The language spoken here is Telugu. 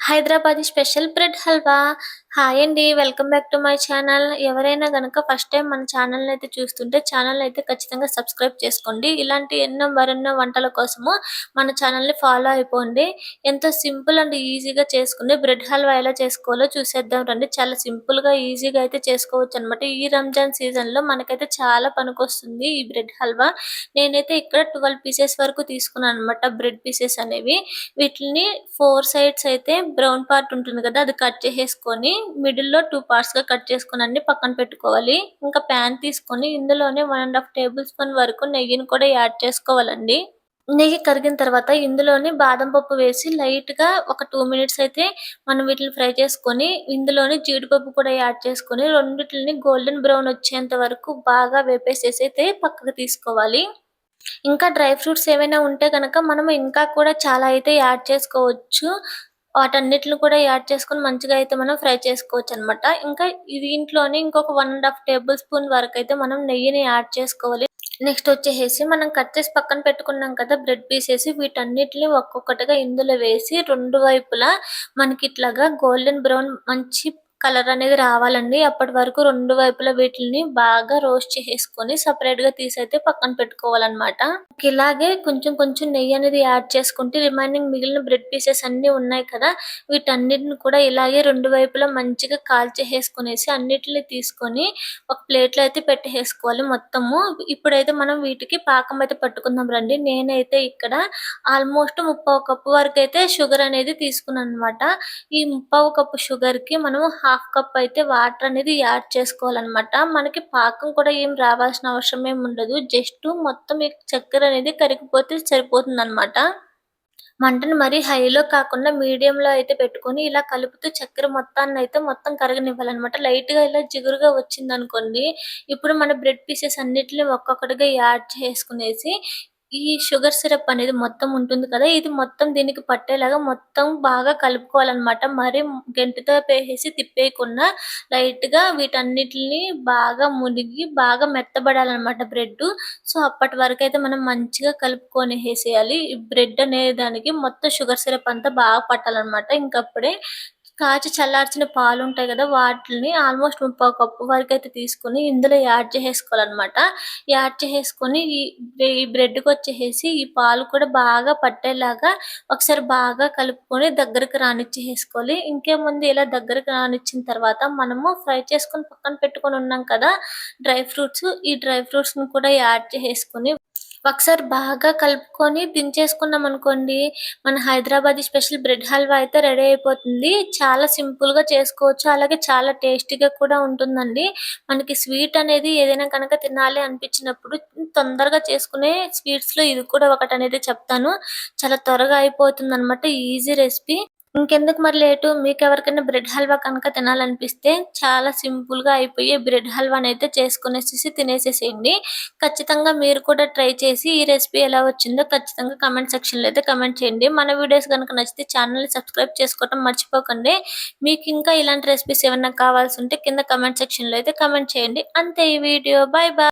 Hyderabadi special bread halwa. Hi అండి. Welcome back to my channel. ఎవరైనా గనక ఫస్ట్ టైం మన ఛానల్‌ని అయితే చూస్తుంటే ఛానల్‌ని అయితే ఖచ్చితంగా సబ్స్క్రైబ్ చేసుకోండి. ఇలాంటి ఎన్నో మరెన్నో వంటల కోసము మన ఛానల్‌ని ఫాలో అయిపోండి. ఎంతో సింపుల్ అండ్ ఈజీగా చేసుకునే బ్రెడ్ హల్వా ఎలా చేసుకోవాలో చూసేద్దాం రండి. చాలా సింపుల్‌గా, ఈజీగా అయితే చేసుకోవచ్చనమాట. ఈ రంజాన్ సీజన్‌లో మనకైతే చాలా పనికొస్తుంది ఈ బ్రెడ్ హల్వా. నేనైతే ఇక్కడ 12 పీసెస్ వరకు తీసుకున్నాననమాట బ్రెడ్ పీసెస్ అనేవి. వీటిని 4 సైడ్స్ అయితే బ్రౌన్ పార్ట్ ఉంటుంది కదా! అది కట్ చేసేసుకొని మిడిల్‌లో 2 పార్ట్స్‌గా కట్ చేసుకొని అన్ని పక్కన పెట్టుకోవాలి. ఇంకా పాన్ తీసుకొని ఇందులోనే 1 ½ టేబుల్ స్పూన్ వరకు నెయ్యిని కూడా యాడ్ చేసుకోవాలండి. నెయ్యి కరిగిన తర్వాత ఇందులోని బాదం పప్పు వేసి లైట్‌గా ఒక 2 మినిట్స్ అయితే మనం వీటిని ఫ్రై చేసుకొని, ఇందులోని జీడిపప్పు కూడా యాడ్ చేసుకొని రెండిటిలిని గోల్డెన్ బ్రౌన్ వచ్చేంత వరకు బాగా వేపేసేసి అయితే పక్కకు తీసుకోవాలి. ఇంకా డ్రై ఫ్రూట్స్ ఏవైనా ఉంటే గనక మనము ఇంకా కూడా చాలా అయితే యాడ్ చేసుకోవచ్చు. వాటన్నిటిని కూడా యాడ్ చేసుకొని మంచిగా అయితే మనం ఫ్రై చేసుకోవచ్చనమాట. ఇంకా దీంట్లోనే ఇంకొక 1 ½ టేబుల్ స్పూన్ వరకైతే మనం నెయ్యిని యాడ్ చేసుకోవాలి. నెక్స్ట్ వచ్చేసేసి మనం కట్ చేసి పక్కన పెట్టుకున్నాం కదా బ్రెడ్ పీసెస్, వీటన్నిటిని ఒక్కొక్కటిగా ఇందులో వేసి 2 వైపులా మనకి ఇట్లాగా గోల్డెన్ బ్రౌన్ మంచి కలర్ అనేది రావాలండి. అప్పటి వరకు 2 వైపులా వీటిల్ని బాగా రోస్ట్ చేసేసుకొని సెపరేట్‌గా తీసైతే పక్కన పెట్టుకోవాలనమాట. ఇలాగే కొంచెం కొంచెం నెయ్యి అనేది యాడ్ చేసుకుంటే రిమైనింగ్ మిగిలిన బ్రెడ్ పీసెస్ అన్నీ ఉన్నాయి కదా! వీటన్నిటిని కూడా ఇలాగే 2 వైపులా మంచిగా కాల్చేసేసుకునేసి అన్నిటిని తీసుకొని ఒక ప్లేట్‌లో అయితే పెట్టేసేసుకోవాలి మొత్తము. ఇప్పుడైతే మనం వీటికి పాకం అయితే పట్టుకుందాం రండి. నేనైతే ఇక్కడ ఆల్మోస్ట్ ముప్పావు కప్పు వరకైతే షుగర్ అనేది తీసుకున్నాననమాట. ఈ ముప్పావు కప్పు షుగర్‌కి మనము హాఫ్ కప్ అయితే వాటర్ అనేది యాడ్ చేసుకోవాలనమాట. మనకి పాకం కూడా ఏం రావాల్సిన అవసరం ఏమి ఉండదు. జస్ట్ మొత్తం ఈ చక్కెర అనేది కరిగిపోతే సరిపోతుందనమాట. మంటను మరీ హైలో కాకుండా మీడియంలో అయితే పెట్టుకొని ఇలా కలుపుతూ చక్కెర మొత్తాన్నయితే మొత్తం కరగనివ్వాలనమాట. లైట్‌గా ఇలా జిగురుగా వచ్చిందనుకోండి, ఇప్పుడు మన బ్రెడ్ పీసెస్ అన్నిటిని ఒక్కొక్కటిగా యాడ్ చేసుకునేసి, ఈ షుగర్ సిరప్ అనేది మొత్తం ఉంటుంది కదా! ఇది మొత్తం దీనికి పట్టేలాగా మొత్తం బాగా కలుపుకోవాలనమాట. మరీ గెంటితో పేసేసి తిప్పేయకుండా లైట్‌గా వీటన్నిటిని బాగా మునిగి బాగా మెత్తబడాలనమాట బ్రెడ్డు. సో, అప్పటి వరకైతే మనం మంచిగా కలుపుకొనేసేయాలి. ఈ బ్రెడ్ అనే దానికి మొత్తం షుగర్ సిరప్ అంతా బాగా పట్టాలనమాట. ఇంకప్పుడే కాచి చల్లార్చిన పాలుంటాయి గదా! వాటిలిని ఆల్మోస్ట్ ముప్పావు కప్పు వరకైతే తీసుకొని ఇందులో యాడ్ చేసేసుకోవాలనమాట. యాడ్ చేసేసుకొని ఈ బ్రెడ్‌కొచ్చేసేసి ఈ పాలు కూడా బాగా పట్టేలాగా ఒకసారి బాగా కలుపుకొని దగ్గరికి రానిచ్చేసేసుకోవాలి. ఇంకేముంది ఇలా దగ్గరికి రానిచ్చిన తర్వాత మనము ఫ్రై చేసుకొని పక్కన పెట్టుకొని ఉన్నాం కదా! Dry fruits. ఈ డ్రై ఫ్రూట్స్‌ని కూడా యాడ్ చేసేసుకొని ఒకసారి బాగా కలుపుకొని దించేసుకున్నామనుకోండి, మన హైదరాబాదీ స్పెషల్ బ్రెడ్ హల్వా అయితే రెడీ అయిపోతుంది. చాలా సింపుల్‌గా చేసుకోవచ్చు. అలాగే చాలా టేస్టీగా కూడా ఉంటుందండి. మనకి స్వీట్ అనేది ఏదైనా కనుక తినాలి అనిపించినప్పుడు తొందరగా చేసుకునే స్వీట్స్‌లో ఇది కూడా ఒకటనేది చెప్తాను. చాలా త్వరగా అయిపోతుందనమాట. Easy recipe. ఇంకెందుకు మరి లేటు, మీకెవరికైనా బ్రెడ్ హల్వా కనుక తినాలనిపిస్తే చాలా సింపుల్‌గా అయిపోయే బ్రెడ్ హల్వానైతే చేసుకొనేసేసి తినేసేసేయండి. ఖచ్చితంగా మీరు కూడా ట్రై చేసి ఈ రెసిపీ ఎలా వచ్చిందో ఖచ్చితంగా కామెంట్ సెక్షన్‌లో అయితే కామెంట్ చేయండి. మన వీడియోస్ గనుక నచ్చితే ఛానెల్‌ని సబ్స్క్రైబ్ చేసుకోవడం మర్చిపోకండి. మీకింకా ఇలాంటి రెసిపీస్ ఏమన్నా కావాల్సుంటే కింద కామెంట్ సెక్షన్‌లో అయితే కామెంట్ చేయండి. అంతే ఈ వీడియో. Bye bye.